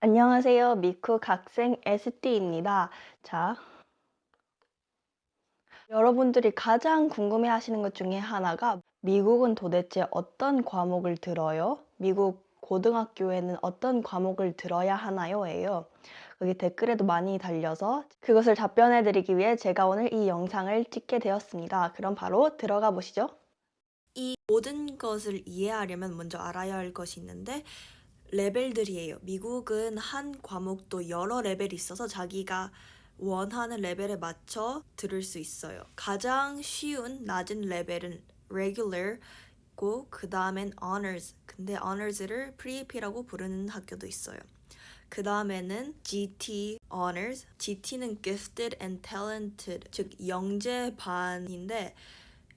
안녕하세요. 미국 학생 에스티입니다. 자, 여러분들이 가장 궁금해 하시는 것 중에 하나가 미국은 도대체 어떤 과목을 들어요? 미국 고등학교에는 어떤 과목을 들어야 하나요? 예요. 그게 댓글에도 많이 달려서 그것을 답변해 드리기 위해 제가 오늘 이 영상을 찍게 되었습니다. 그럼 바로 들어가 보시죠. 이 모든 것을 이해하려면 먼저 알아야 할 것이 있는데 레벨들이에요. 미국은 한 과목도 여러 레벨이 있어서 자기가 원하는 레벨에 맞춰 들을 수 있어요. 가장 쉬운 낮은 레벨은 regular고 그 다음엔 honors. 근데 honors를 preP라고 부르는 학교도 있어요. 그 다음에는 GT honors. GT는 gifted and talented, 즉 영재반인데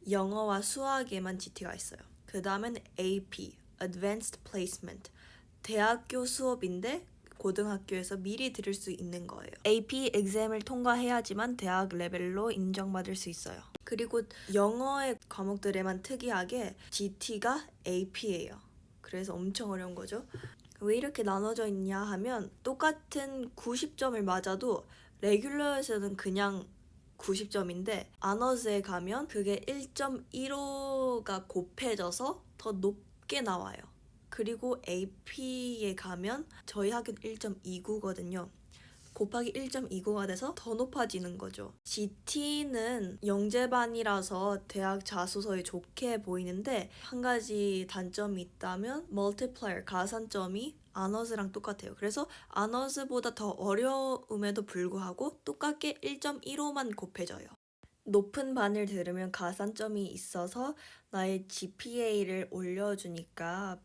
영어와 수학에만 GT가 있어요. 그 다음엔 AP advanced placement. 대학교 수업인데 고등학교에서 미리 들을 수 있는 거예요. AP exam을 통과해야지만 대학 레벨로 인정받을 수 있어요. 그리고 영어의 과목들에만 특이하게 GT가 AP예요. 그래서 엄청 어려운 거죠. 왜 이렇게 나눠져 있냐 하면 똑같은 90점을 맞아도 레귤러에서는 그냥 90점인데 아너즈에 가면 그게 1.15가 곱해져서 더 높게 나와요. 그리고 AP에 가면 저희 학교는 1.29거든요. 곱하기 1.29가 돼서 더 높아지는 거죠. GT는 영재반이라서 대학 자소서에 좋게 보이는데 한 가지 단점이 있다면 multiplier, 가산점이 아너즈랑 똑같아요. 그래서 아너즈보다 더 어려움에도 불구하고 똑같게 1.15만 곱해져요. 높은 반을 들으면 가산점이 있어서 나의 GPA를 올려주니까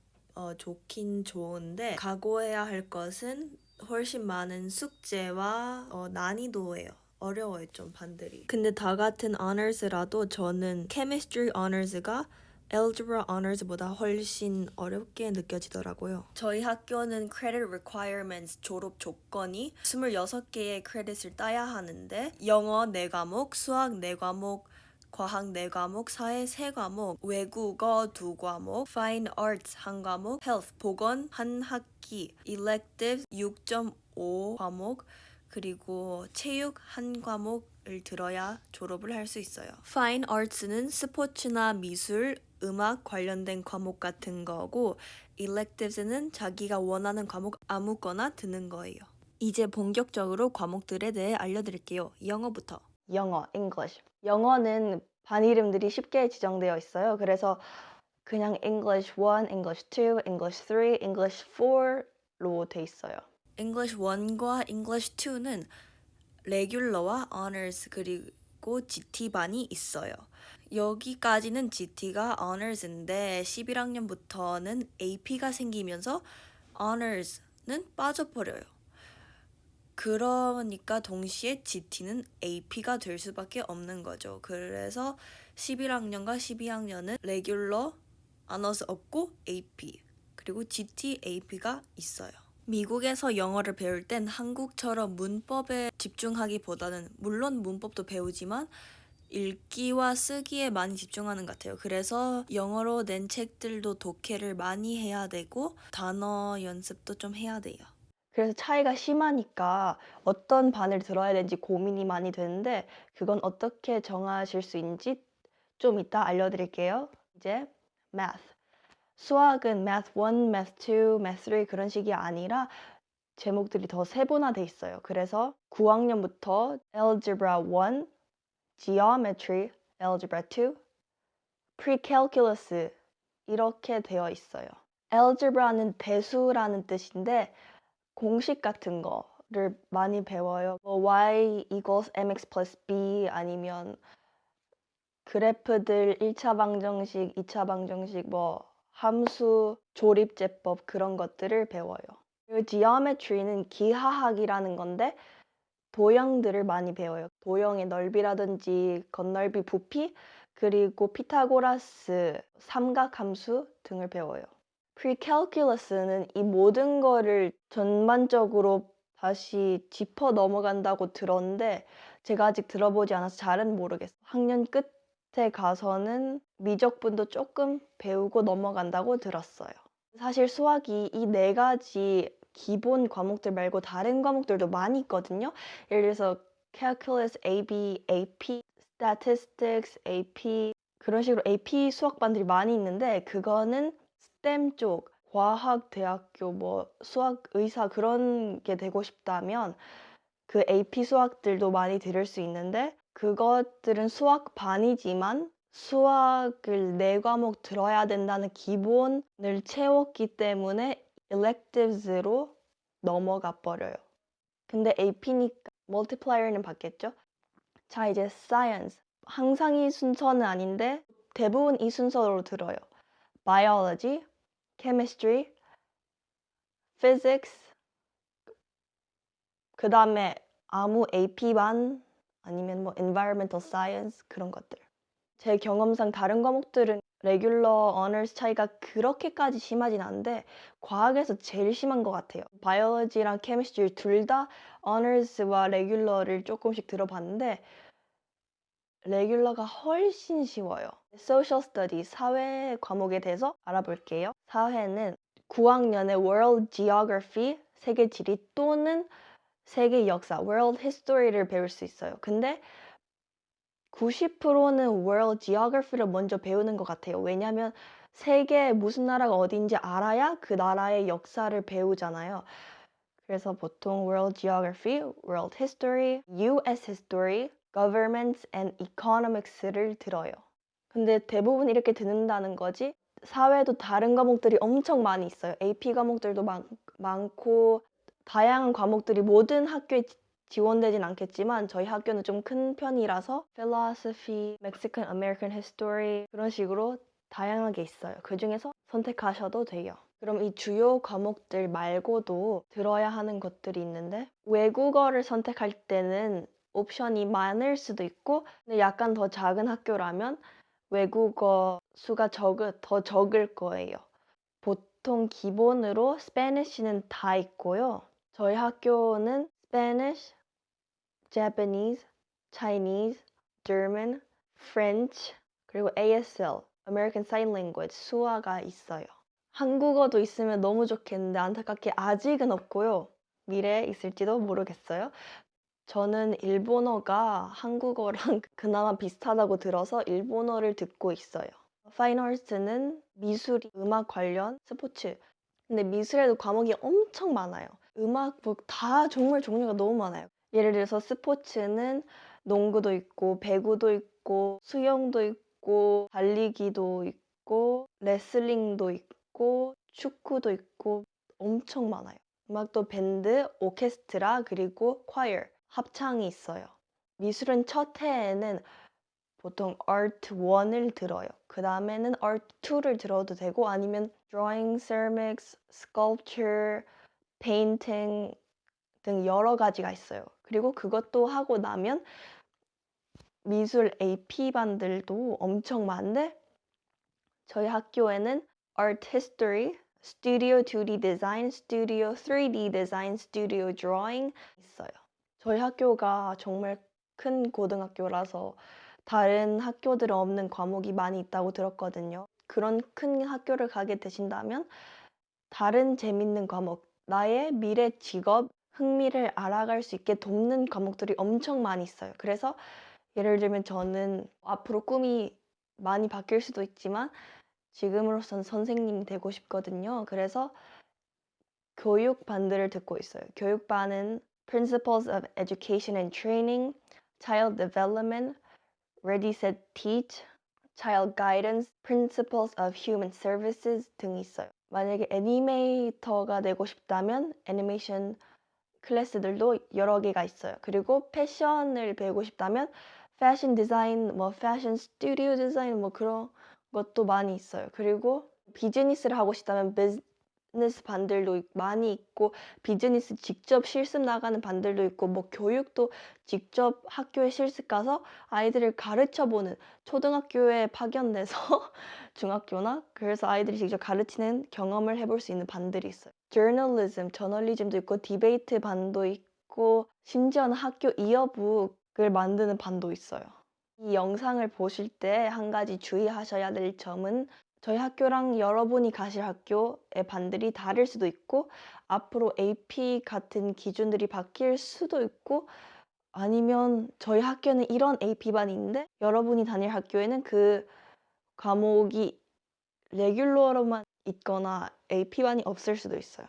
좋긴 좋은데 각오해야 할 것은 훨씬 많은 숙제와 난이도예요. 어려워요, 좀 반들이. 근데 다 같은 honors라도 저는 chemistry honors가 algebra honors보다 훨씬 어렵게 느껴지더라고요. 저희 학교는 credit requirements, 졸업 조건이 26개의 크레딧을 따야 하는데 영어 4과목, 수학 4과목, 과학 4과목, 사회 3과목, 외국어 2과목, fine arts 1과목, health 보건 1학기, elective 6.5과목, 그리고 체육 1과목을 들어야 졸업을 할 수 있어요. fine arts는 스포츠나 미술, 음악 관련된 과목 같은 거고 electives는 자기가 원하는 과목 아무거나 드는 거예요. 이제 본격적으로 과목들에 대해 알려드릴게요. 영어부터. 영어, English. 영어는 반 이름들이 쉽게 지정되어 있어요. 그래서 그냥 English 1, English 2, English 3, English 4로 돼 있어요. English 1과 English 2는 레귤러와 honors 그리고 GT반이 있어요. 여기까지는 GT가 honors인데 11학년부터는 AP가 생기면서 honors는 빠져버려요. 그러니까 동시에 GT는 AP가 될 수밖에 없는 거죠. 그래서 11학년과 12학년은 레귤러, 아너스 없고 AP, 그리고 GT, AP가 있어요. 미국에서 영어를 배울 땐 한국처럼 문법에 집중하기보다는 물론 문법도 배우지만 읽기와 쓰기에 많이 집중하는 것 같아요. 그래서 영어로 낸 책들도 독해를 많이 해야 되고 단어 연습도 좀 해야 돼요. 그래서 차이가 심하니까 어떤 반을 들어야 되는지 고민이 많이 되는데 그건 어떻게 정하실 수 있는지 좀 이따 알려드릴게요. 이제 math. 수학은 math 1, math 2, math 3 그런 식이 아니라 제목들이 더 세분화돼 있어요. 그래서 9학년부터 algebra 1, geometry, algebra 2, pre-calculus 이렇게 되어 있어요. algebra는 대수라는 뜻인데 공식 같은 거를 많이 배워요. y equals mx plus b 아니면 그래프들 1차 방정식, 2차 방정식, 함수, 조립제법 그런 것들을 배워요. 그리고 geometry는 기하학이라는 건데 도형들을 많이 배워요. 도형의 넓이라든지 건널비, 부피, 그리고 피타고라스, 삼각함수 등을 배워요. pre-calculus는 이 모든 거를 전반적으로 다시 짚어 넘어간다고 들었는데 제가 아직 들어보지 않아서 잘은 모르겠어요. 학년 끝에 가서는 미적분도 조금 배우고 넘어간다고 들었어요. 사실 수학이 이 네 가지 기본 과목들 말고 다른 과목들도 많이 있거든요. 예를 들어서 calculus, AB, AP, statistics, AP 그런 식으로 AP 수학반들이 많이 있는데 그거는 STEM 쪽 과학, 대학교, 뭐 수학, 의사 그런 게 되고 싶다면 그 AP 수학들도 많이 들을 수 있는데 그것들은 수학반이지만 수학을 4과목 들어야 된다는 기본을 채웠기 때문에 electives로 넘어가 버려요. 근데 AP니까 multiplier는 받겠죠? 자, 이제 science. 항상 이 순서는 아닌데 대부분 이 순서로 들어요. biology, chemistry, physics, 그 다음에 아무 AP반 아니면 뭐 environmental science 그런 것들. 제 경험상 다른 과목들은 레귤러, 어너스 차이가 그렇게까지 심하진 않은데 과학에서 제일 심한 것 같아요. 바이올로지랑 케미스트리 둘 다 어너스와 레귤러를 조금씩 들어봤는데 레귤러가 훨씬 쉬워요. Social Studies, 사회 과목에 대해서 알아볼게요. 사회는 9학년에 World Geography, 세계 지리 또는 세계 역사, World History를 배울 수 있어요. 근데 90%는 World Geography를 먼저 배우는 것 같아요. 왜냐하면 세계 무슨 나라가 어딘지 알아야 그 나라의 역사를 배우잖아요. 그래서 보통 World Geography, World History, US History, Governments and Economics를 들어요. 근데 대부분 이렇게 듣는다는 거지 사회도 다른 과목들이 엄청 많이 있어요. AP 과목들도 많고 다양한 과목들이 모든 학교에 지원되진 않겠지만 저희 학교는 좀 큰 편이라서 Philosophy, Mexican American History 그런 식으로 다양하게 있어요. 그중에서 선택하셔도 돼요. 그럼 이 주요 과목들 말고도 들어야 하는 것들이 있는데 외국어를 선택할 때는 옵션이 많을 수도 있고 근데 약간 더 작은 학교라면 외국어 수가 더 적을 거예요. 보통 기본으로 스페니쉬는 다 있고요. 저희 학교는 Spanish, Japanese, Chinese, German, French, 그리고 ASL, American Sign Language, 수화가 있어요. 한국어도 있으면 너무 좋겠는데 안타깝게 아직은 없고요. 미래에 있을지도 모르겠어요. 저는 일본어가 한국어랑 그나마 비슷하다고 들어서 일본어를 듣고 있어요. 파인아트는 미술이 음악 관련 스포츠. 근데 미술에도 과목이 엄청 많아요. 음악 뭐 다 정말 종류가 너무 많아요. 예를 들어서 스포츠는 농구도 있고 배구도 있고 수영도 있고 달리기도 있고 레슬링도 있고 축구도 있고 엄청 많아요. 음악도 밴드, 오케스트라 그리고 콰이어 합창이 있어요. 미술은 첫 해에는 보통 Art 1을 들어요. 그 다음에는 Art 2를 들어도 되고 아니면 Drawing, Ceramics, Sculpture, Painting 등 여러 가지가 있어요. 그리고 그것도 하고 나면 미술 AP반들도 엄청 많은데 저희 학교에는 Art History, Studio 2D Design, Studio 3D Design, Studio Drawing 있어요. 저희 학교가 정말 큰 고등학교라서 다른 학교들은 없는 과목이 많이 있다고 들었거든요. 그런 큰 학교를 가게 되신다면 다른 재밌는 과목, 나의 미래 직업, 흥미를 알아갈 수 있게 돕는 과목들이 엄청 많이 있어요. 그래서 예를 들면 저는 앞으로 꿈이 많이 바뀔 수도 있지만 지금으로선 선생님이 되고 싶거든요. 그래서 교육반들을 듣고 있어요. 교육반은 Principles of Education and Training, Child Development, Ready, Set, Teach, Child Guidance, Principles of Human Services 등이 있어요. 만약에 애니메이터가 되고 싶다면 애니메이션 클래스들도 여러 개가 있어요. 그리고 패션을 배우고 싶다면 패션 디자인, 뭐 패션 스튜디오 디자인 뭐 그런 것도 많이 있어요. 그리고 비즈니스를 하고 싶다면 비즈니스 반들도 많이 있고 비즈니스 직접 실습 나가는 반들도 있고 뭐 교육도 직접 학교에 실습 가서 아이들을 가르쳐보는 초등학교에 파견돼서 중학교나 그래서 아이들이 직접 가르치는 경험을 해볼 수 있는 반들이 있어요. 저널리즘도 있고 디베이트 반도 있고 심지어는 학교 이어북을 만드는 반도 있어요. 이 영상을 보실 때 한 가지 주의하셔야 될 점은 저희 학교랑 여러분이 가실 학교의 반들이 다를 수도 있고 앞으로 AP 같은 기준들이 바뀔 수도 있고 아니면 저희 학교는 이런 AP 반이 있는데 여러분이 다닐 학교에는 그 과목이 레귤러로만 있거나 AP 반이 없을 수도 있어요.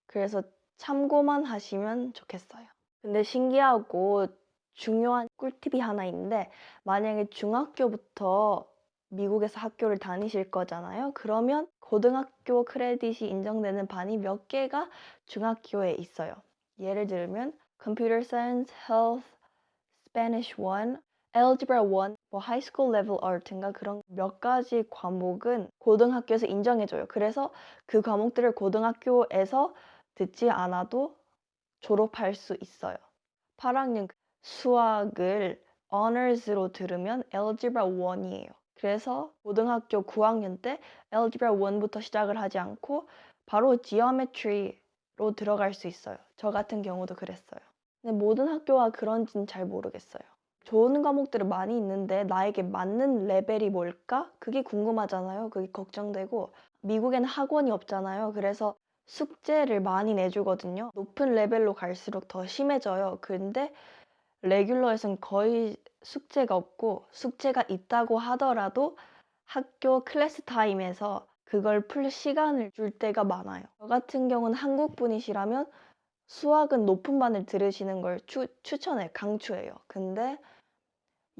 그래서 참고만 하시면 좋겠어요. 근데 신기하고 중요한 꿀팁이 하나 있는데 만약에 중학교부터 미국에서 학교를 다니실 거잖아요. 그러면 고등학교 크레딧이 인정되는 반이 몇 개가 중학교에 있어요. 예를 들면 Computer Science, Health, Spanish 1, Algebra 1, 뭐 High School Level Art인가 그런 몇 가지 과목은 고등학교에서 인정해줘요. 그래서 그 과목들을 고등학교에서 듣지 않아도 졸업할 수 있어요. 8학년 수학을 honors로 들으면 Algebra 1이에요. 그래서 고등학교 9학년 때 Algebra 1부터 시작을 하지 않고 바로 Geometry로 들어갈 수 있어요. 저 같은 경우도 그랬어요. 근데 모든 학교가 그런지는 잘 모르겠어요. 좋은 과목들은 많이 있는데 나에게 맞는 레벨이 뭘까? 그게 궁금하잖아요. 그게 걱정되고 미국에는 학원이 없잖아요. 그래서 숙제를 많이 내주거든요. 높은 레벨로 갈수록 더 심해져요. 근데 레귤러에선 거의 숙제가 없고 숙제가 있다고 하더라도 학교 클래스 타임에서 그걸 풀 시간을 줄 때가 많아요. 저 같은 경우는 한국 분이시라면 수학은 높은 반을 들으시는 걸 추천해요. 강추해요. 근데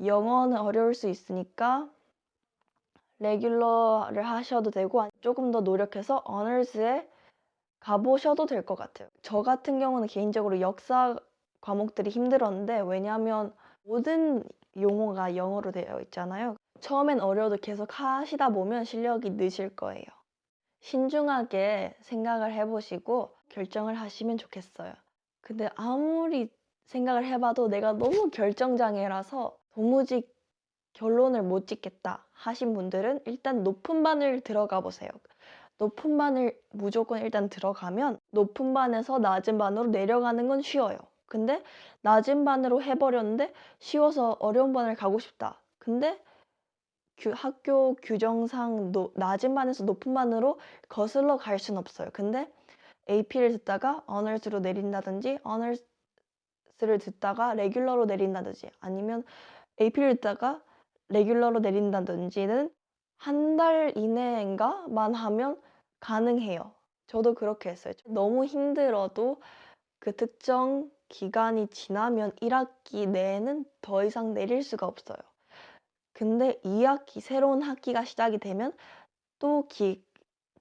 영어는 어려울 수 있으니까 레귤러를 하셔도 되고 조금 더 노력해서 어너스에 가보셔도 될 것 같아요. 저 같은 경우는 개인적으로 역사 과목들이 힘들었는데 왜냐하면 모든 용어가 영어로 되어 있잖아요. 처음엔 어려워도 계속 하시다 보면 실력이 느실 거예요. 신중하게 생각을 해보시고 결정을 하시면 좋겠어요. 근데 아무리 생각을 해봐도 내가 너무 결정장애라서 도무지 결론을 못 짓겠다 하신 분들은 일단 높은 반을 들어가 보세요. 높은 반을 무조건 일단 들어가면 높은 반에서 낮은 반으로 내려가는 건 쉬워요. 근데 낮은 반으로 해버렸는데 쉬워서 어려운 반을 가고 싶다. 근데 학교 규정상 낮은 반에서 높은 반으로 거슬러 갈 순 없어요. 근데 AP를 듣다가 어너스로 내린다든지 어너스를 듣다가 레귤러로 내린다든지 아니면 AP를 듣다가 레귤러로 내린다든지는 한 달 이내인가만 하면 가능해요. 저도 그렇게 했어요. 너무 힘들어도 그 특정 기간이 지나면 1학기 내에는 더 이상 내릴 수가 없어요. 근데 2학기, 새로운 학기가 시작이 되면 또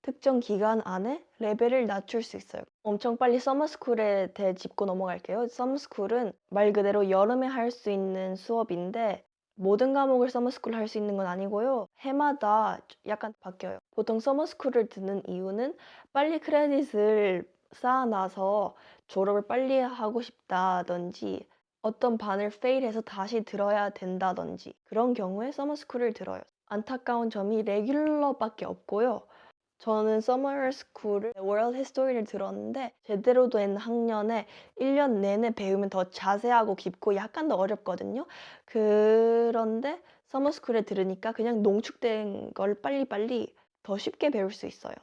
특정 기간 안에 레벨을 낮출 수 있어요. 엄청 빨리 서머스쿨에 대해 짚고 넘어갈게요. 서머스쿨은 말 그대로 여름에 할 수 있는 수업인데 모든 과목을 서머스쿨 할 수 있는 건 아니고요. 해마다 약간 바뀌어요. 보통 서머스쿨을 듣는 이유는 빨리 크레딧을 쌓아놔서 졸업을 빨리 하고 싶다든지 어떤 반을 페일해서 다시 들어야 된다든지 그런 경우에 서머스쿨을 들어요. 안타까운 점이 레귤러밖에 없고요. 저는 서머스쿨을 월드 히스토리를 들었는데 제대로 된 학년에 1년 내내 배우면 더 자세하고 깊고 약간 더 어렵거든요. 그런데 서머스쿨에 들으니까 그냥 농축된 걸 빨리빨리 더 쉽게 배울 수 있어요.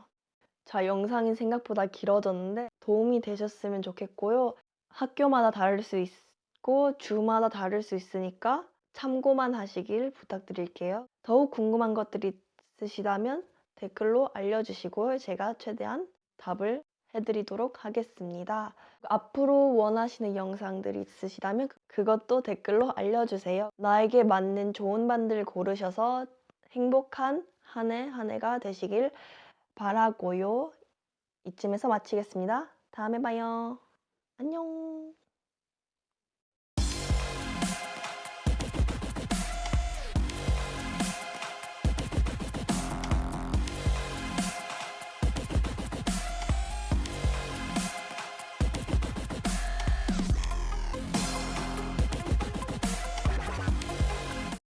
자, 영상이 생각보다 길어졌는데 도움이 되셨으면 좋겠고요. 학교마다 다를 수 있고 주마다 다를 수 있으니까 참고만 하시길 부탁드릴게요. 더욱 궁금한 것들이 있으시다면 댓글로 알려주시고 제가 최대한 답을 해드리도록 하겠습니다. 앞으로 원하시는 영상들이 있으시다면 그것도 댓글로 알려주세요. 나에게 맞는 좋은 반들 고르셔서 행복한 한 해 한 해가 되시길 바라고요. 이쯤에서 마치겠습니다. 다음에 봐요. 안녕.